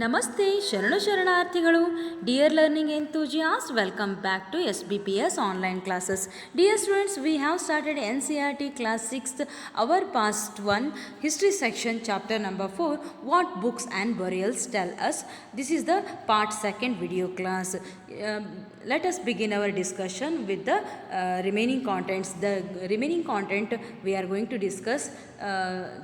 ನಮಸ್ತೆ ಶರಣು ಶರಣಾರ್ಥಿಗಳು. Dear learning enthusiasts, welcome back to SBPS online classes. Dear students, we have started NCERT class 6th, our past one history section, chapter number 4, what books and burials tell us. This is the part 2nd video class. Let us begin our discussion with the remaining contents. The remaining content we are going to discuss,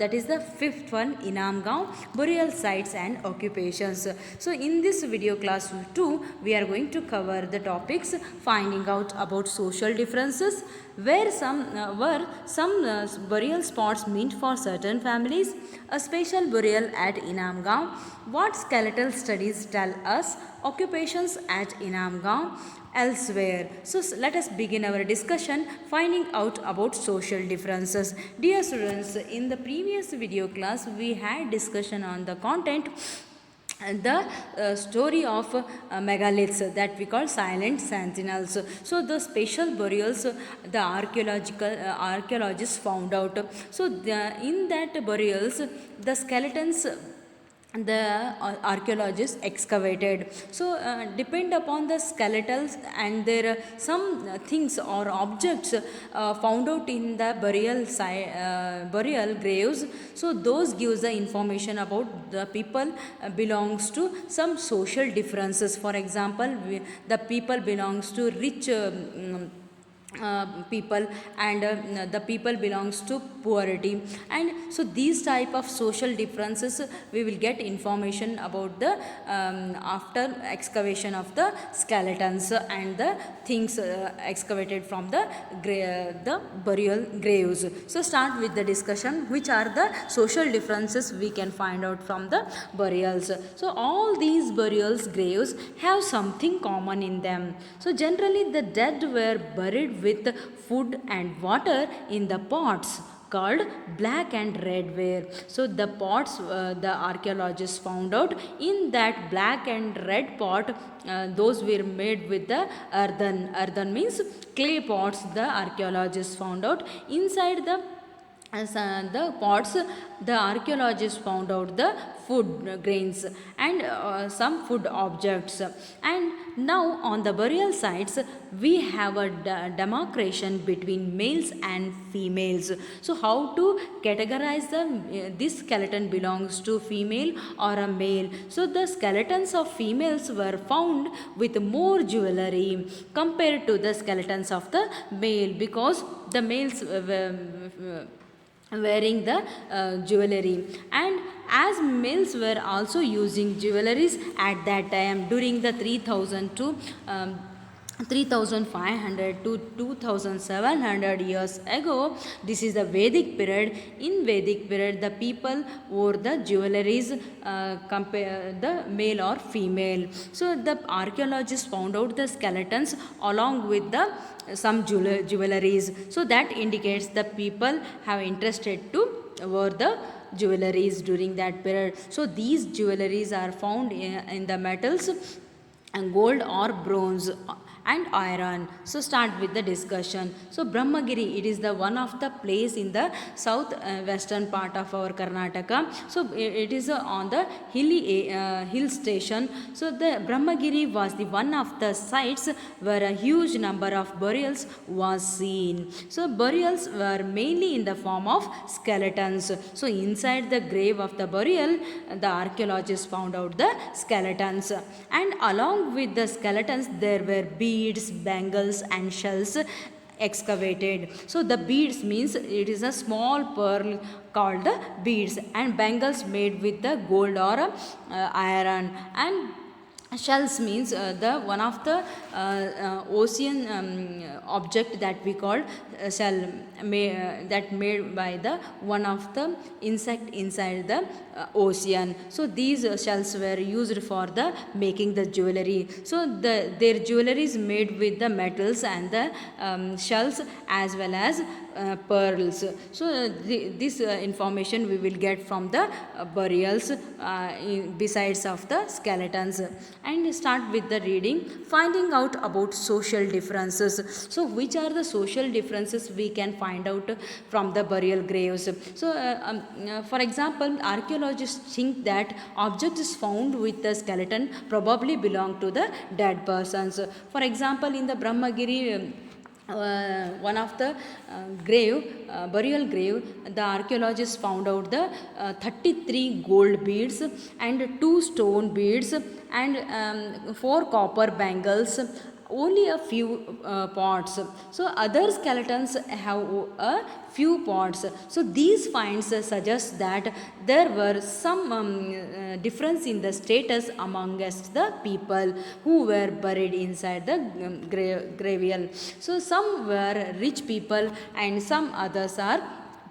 that is the 5th one, Inamgaon, burial sites and occupations. So in this video class 2, we are going to cover the topics finding out about social differences, were some burial spots meant for certain families, a special burial at Inamgaon, what skeletal studies tell us, occupations at Inamgaon, elsewhere. So let us begin our discussion finding out about social differences. Dear students, in the previous video class we had discussion on the content, the story of megaliths that we call silent sentinels. So the special burials the archaeologists found out. So in that burials the skeletons the archaeologists excavated. So depend upon the skeletals and there are some things or objects found out in the burial graves. So those gives the information about the people belongs to some social differences. For example, the people belongs to rich people and the people belongs to poverty, and so these type of social differences we will get information about the after excavation of the skeletons and the things excavated from the burial graves. So start with the discussion, which are the social differences we can find out from the burials. So all these burials graves have something common in them. So generally the dead were buried with food and water in the pots called black and red ware. So the pots the archaeologists found out in that black and red pot, those were made with the earthen means clay pots. The archaeologists found out inside the pots the archaeologists found out the food grains and some food objects. And now on the burial sites we have a demarcation between males and females. So how to categorize this skeleton belongs to female or a male? So the skeletons of females were found with more jewelry compared to the skeletons of the male, because the males wearing the jewelry, and as males were also using jewelries at that time during the 3000 to 3500 to 2700 years ago. This is the Vedic period. In Vedic period the people wore the jewelries compare the male or female. So the archaeologists found out the skeletons along with the some jewelries. So that indicates the people have interested to wear the jewelries during that period. So these jewelries are found in the metals and gold or bronze and iron. So start with the discussion. So Brahmagiri, it is the one of the place in the south western part of our Karnataka. So it is on the hill station. So the Brahmagiri was the one of the sites where a huge number of burials was seen. So burials were mainly in the form of skeletons. So inside the grave of the burial the archaeologists found out the skeletons, and along with the skeletons there were beads, bangles and shells excavated. So the beads means it is a small pearl called the beads, and bangles made with the gold or iron, and shells means the one of the ocean object that we call shell that made by the one of the insect inside the ocean. So these shells were used for the making the jewelry. So their jewelry is made with the metals and the shells as well as pearls. So this information we will get from the burials besides of the skeletons. and start with the reading, finding out about social differences. So which are the social differences we can find out from the burial graves? So for example, archaeologists think that objects found with the skeleton probably belong to the dead persons. For example, in the Brahmagiri one of the burial grave, the archaeologists found out the 33 gold beads and 2 stone beads and 4 copper bangles, only a few pots. So other skeletons have a few pots. So these finds suggest that there were some difference in the status amongst the people who were buried inside the graveyard. So some were rich people and some others are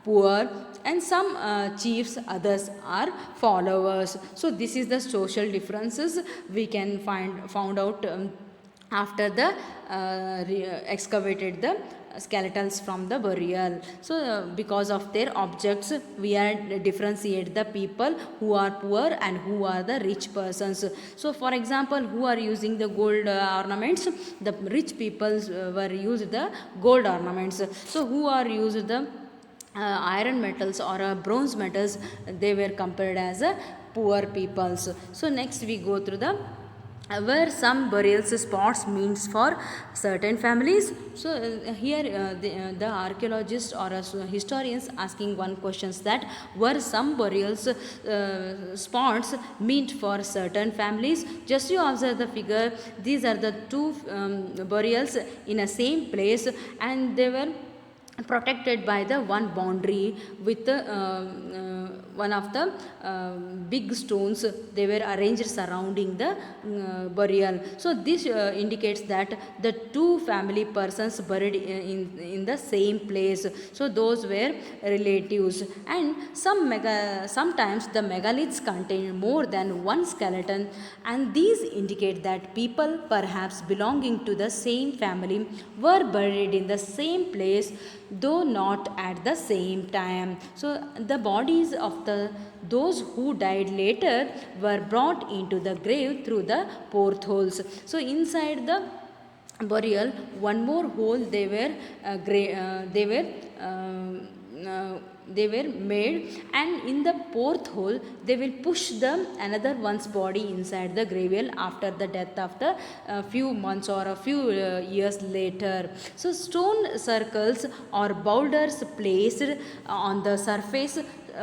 poor, and some chiefs, others are followers. So this is the social differences we can found out after the excavated the skeletons from the burial. So because of their objects we are differentiate the people who are poor and who are the rich persons. So for example, who are using the gold ornaments, the rich people were used the gold ornaments. So who are used the iron metals or bronze metals, they were compared as poor peoples. So next we go through the where some burial spots means for certain families. So here the archaeologists or historians asking one questions that were some burials spots meant for certain families. Just you observe the figure, these are the two burials in a same place, and they were protected by the one boundary with the one of the big stones they were arranged surrounding the burial. So this indicates that the two family persons buried in the same place, so those were relatives. And sometimes the megaliths contain more than one skeleton, and these indicate that people perhaps belonging to the same family were buried in the same place, though not at the same time. So the bodies of those who died later were brought into the grave through the portholes. So inside the burial, one more hole they were made, and in the fourth hole they will push the another one's body inside the graveyard after the death of the few months or a few years later. So stone circles or boulders placed on the surface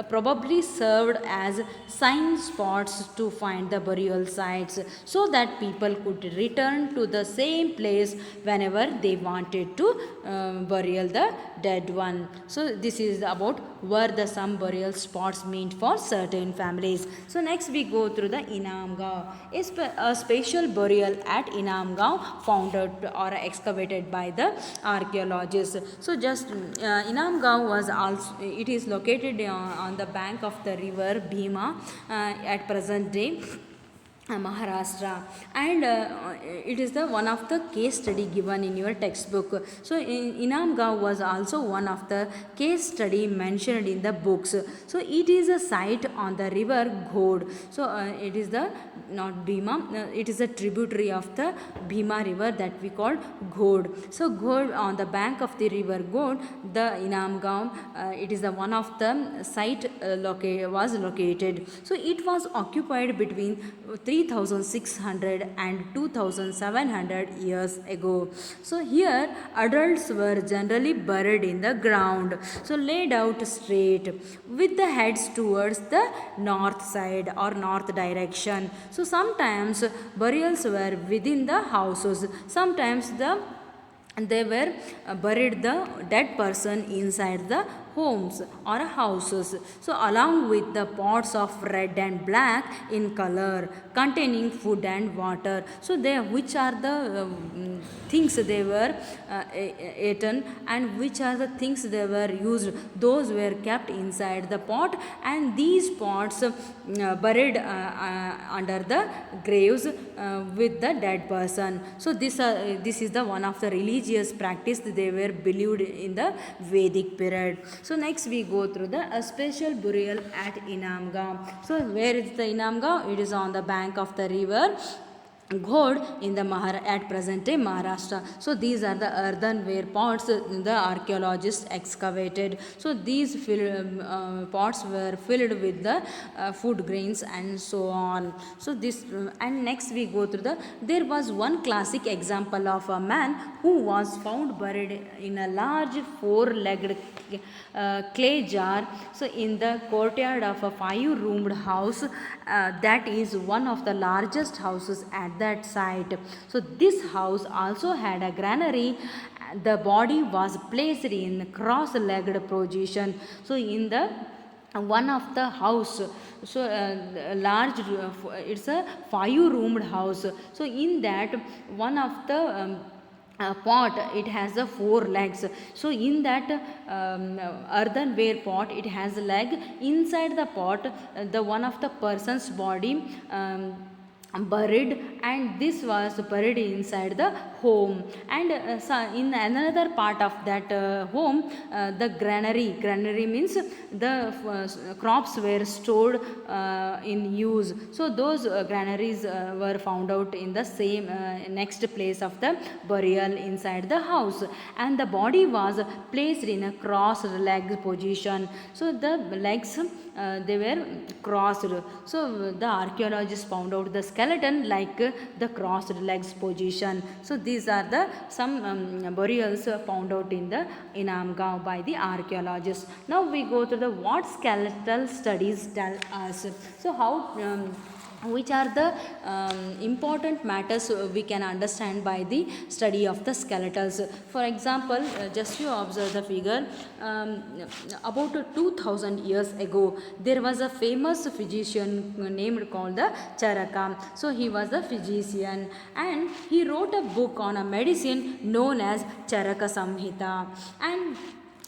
probably served as sign spots to find the burial sites, so that people could return to the same place whenever they wanted to burial the dead one. So this is about were the some burial spots meant for certain families. So next we go through the Inamgaon, a special burial at Inamgaon found out or excavated by the archaeologists. So just Inamgaon was also, it is located on the bank of the river Bhima at present day Maharashtra, and it is the one of the case study given in your textbook. So Inamgaon was also one of the case study mentioned in the books. So it is a site on the river Ghod. So it is the not Bhima, it is a tributary of the Bhima river that we call Ghod. So Ghod, on the bank of the river Ghod, the Inamgaon, it is the one of the site was located. So it was occupied between 3600 and 2700 years ago. So here adults were generally buried in the ground, so laid out straight with the heads towards the north side or north direction. So sometimes burials were within the houses, sometimes they were buried the dead person inside the homes or houses. So along with the pots of red and black in color containing food and water. So they, which are the things they were eaten and which are the things they were used, those were kept inside the pot, and these pots buried under the graves with the dead person. So this is the one of the religious practice they were believed in the Vedic period. So next we go through the special burial at Inamgaon. So where is the Inamgaon? It is on the bank of the river Ghod in the at present day Maharashtra. So these are the earthenware pots the archaeologists excavated. So these pots were filled with the food grains and so on. So this and next we go through there was one classic example of a man who was found buried in a large four-legged clay jar, so in the courtyard of a five-roomed house that is one of the largest houses at that site. So this house also had a granary. The body was placed in cross-legged position, so in the one of the house, so large it's a five-roomed house, so in that one of the pot it has the four legs. So in that earthenware pot it has a leg. Inside the pot the one of the person's body buried, and this was buried inside the home. And so in another part of that home, the granary means the crops were stored in use. So those granaries were found out in the same next place of the burial inside the house, and the body was placed in a cross leg position. So the legs they were crossed. So the archaeologists found out the skeleton like the crossed legs position. So these are the some burials found out in the Inamgaon by the archaeologists. Now we go to the what skeletal studies tell us. So how which are the important matters we can understand by the study of the skeletals. For example, just you observe the figure. About 2000 years ago there was a famous physician named called the Charaka. So he was a physician and he wrote a book on a medicine known as Charaka Samhita.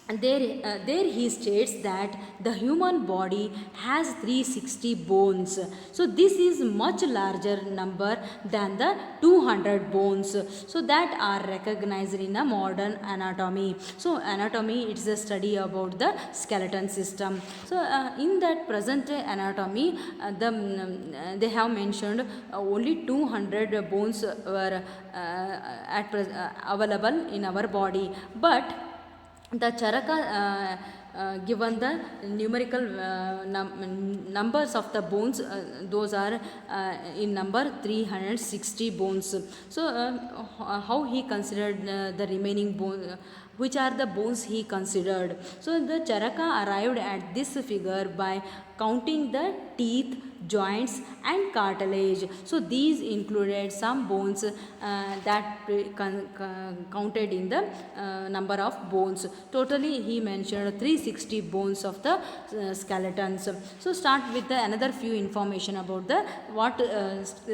And there he states that the human body has 360 bones. So this is much larger number than the 200 bones. So that are recognized in a modern anatomy. So anatomy it's a study about the skeleton system. So in that present anatomy, they have mentioned only 200 bones were available in our body, but the Charaka given the numerical numbers of the bones, those are in number 360 bones. So how he considered the remaining bones, which are the bones he considered. So the Charaka arrived at this figure by counting the teeth, joints and cartilage. So these included some bones that counted in the number of bones. Totally he mentioned 360 bones of the skeletons. So start with the another few information about the what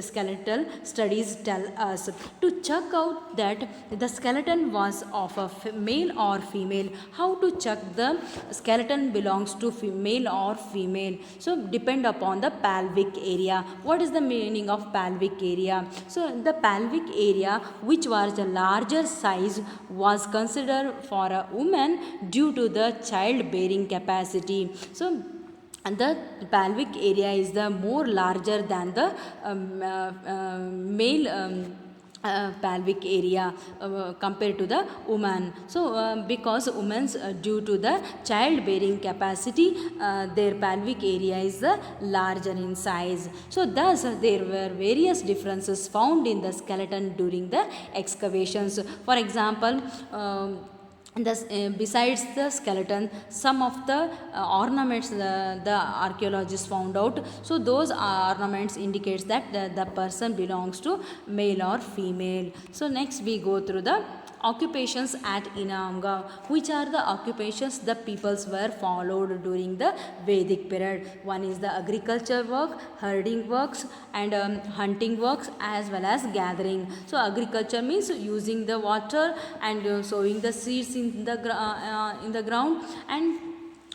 skeletal studies tell us. To check out that the skeleton was of a male or female, how to check the skeleton belongs to male or female? So depend upon the pelvic area. What is the meaning of pelvic area? So the pelvic area which was a larger size was considered for a woman due to the childbearing capacity. So and the pelvic area is the more larger than the male pelvic area compared to the woman. So because women's due to the childbearing capacity their pelvic area is larger in size. So thus there were various differences found in the skeleton during the excavations. For example, besides the skeleton, some of the ornaments the archaeologists found out. So those ornaments indicates that the person belongs to male or female. So next we go through the occupations at Inamgaon. Which are the occupations the peoples were followed during the Vedic period? One is the agriculture work, herding works and hunting works as well as gathering. So agriculture means using the water and sowing the seeds in the ground, and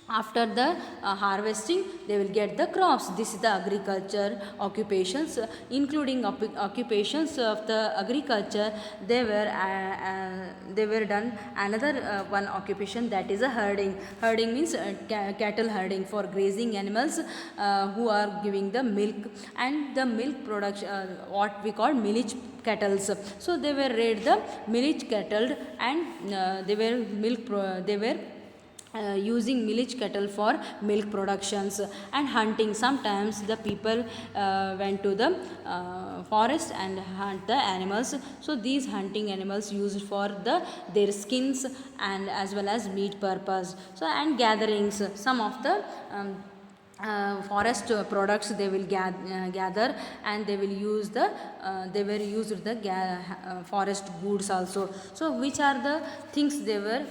after the harvesting they will get the crops. This is the agriculture occupations, including occupations of the agriculture. They were done another one occupation, that is a herding. Herding means cattle herding for grazing animals who are giving the milk, and the milk production, what we call milch cattle. So they were reared the milch cattle, and they were using milch cattle for milk productions and hunting. Sometimes the people went to the forest and hunt the animals. So these hunting animals used for their skins and as well as meat purpose. So and gatherings, some of the forest products they will gather, and they will use they were used the forest goods also. So which are the things they were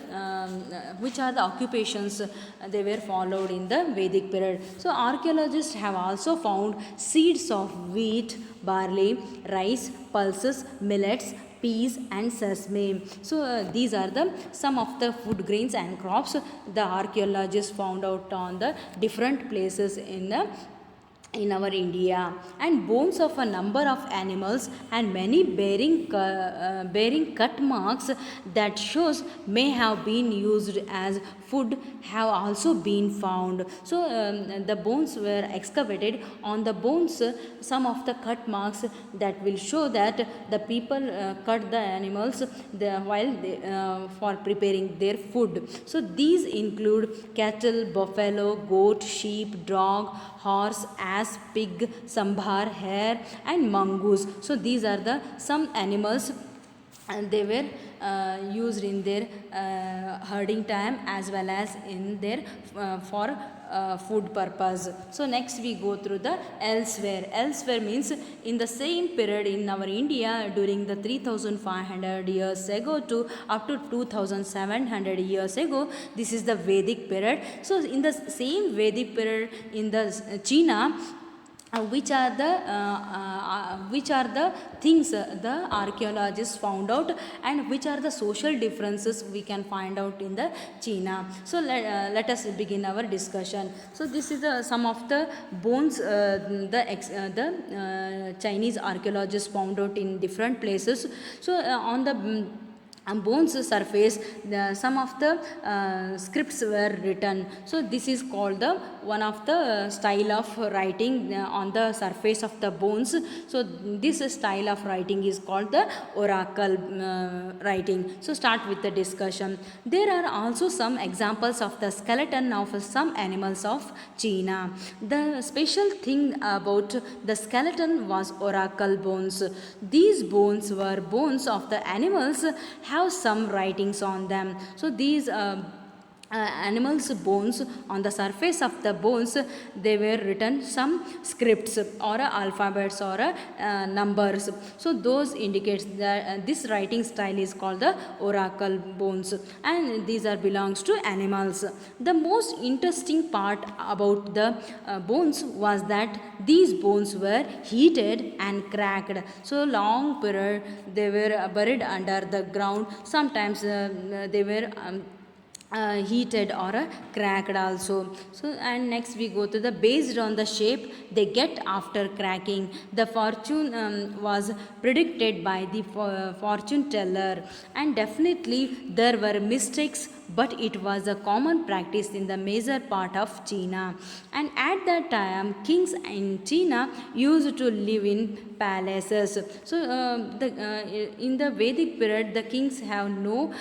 which are the occupations they were followed in the Vedic period? So archaeologists have also found seeds of wheat, barley, rice, pulses, millets, peas and sesame. So these are the some of the food grains and crops the archaeologists found out on the different places in our India. And bones of a number of animals and many bearing cut marks that shows may have been used as food have also been found. So the bones were excavated. On the bones, some of the cut marks that will show that the people cut the animals while for preparing their food. So these include cattle, buffalo, goat, sheep, dog, horse, ass, pig, sambar, hare and mongoose. So these are the some animals, and they were used in their herding time as well as in their for food purpose. So next we go through the elsewhere. Elsewhere means in the same period in our India during the 3500 years ago to up to 2700 years ago. This is the Vedic period. So in the same Vedic period in the China, which are the things the archaeologists found out, and which are the social differences we can find out in the China. So let us begin our discussion. So this is some of the bones the Chinese archaeologists found out in different places. So on the bones surface some of the scripts were written. So this is called the one of the style of writing on the surface of the bones. So this style of writing is called the oracle writing. So start with the discussion. There are also some examples of the skeleton of some animals of China. The special thing about the skeleton was oracle bones. These bones were bones of the animals have some writings on them. So these animals bones, on the surface of the bones they were written some scripts or alphabets or numbers. So those indicates that this writing style is called the oracle bones, and these are belongs to animals. The most interesting part about the bones was that these bones were heated and cracked. So long period they were buried under the ground. Sometimes they were heated or cracked also. So and next we go to the based on the shape they get after cracking, the fortune was predicted by the fortune teller, and definitely there were mistakes, but it was a common practice in the major part of China. And at that time kings in China used to live in palaces. So in the Vedic period the kings have no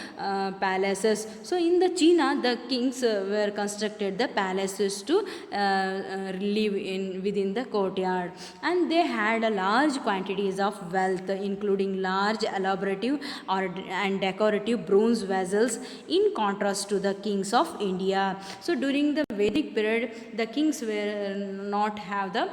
palaces. So in the China the kings were constructed the palaces to live in within the courtyard, and they had a large quantities of wealth, including large elaborative and decorative bronze vessels, in contrast to the kings of India. So during the Vedic period the kings were not have the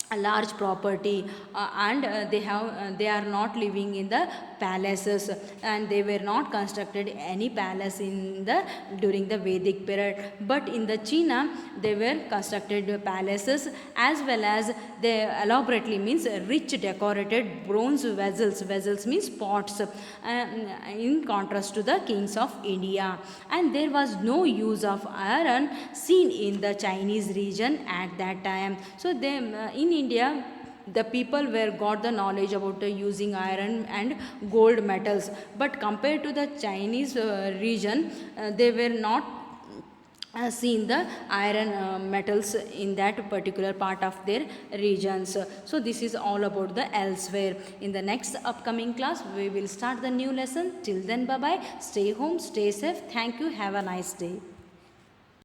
a large property, and they are not living in the palaces, and they were not constructed any palace in the during the Vedic period. But in the China they were constructed palaces, as well as they elaborately means rich decorated bronze vessels means pots, in contrast to the kings of India. And there was no use of iron seen in the Chinese region at that time. So they in India the people were got the knowledge about using iron and gold metals, but compared to the Chinese region, they were not seen the iron metals in that particular part of their regions. So this is all about the elsewhere. In the next upcoming class we will start the new lesson. Till then, bye bye, stay home, stay safe, thank you, have a nice day.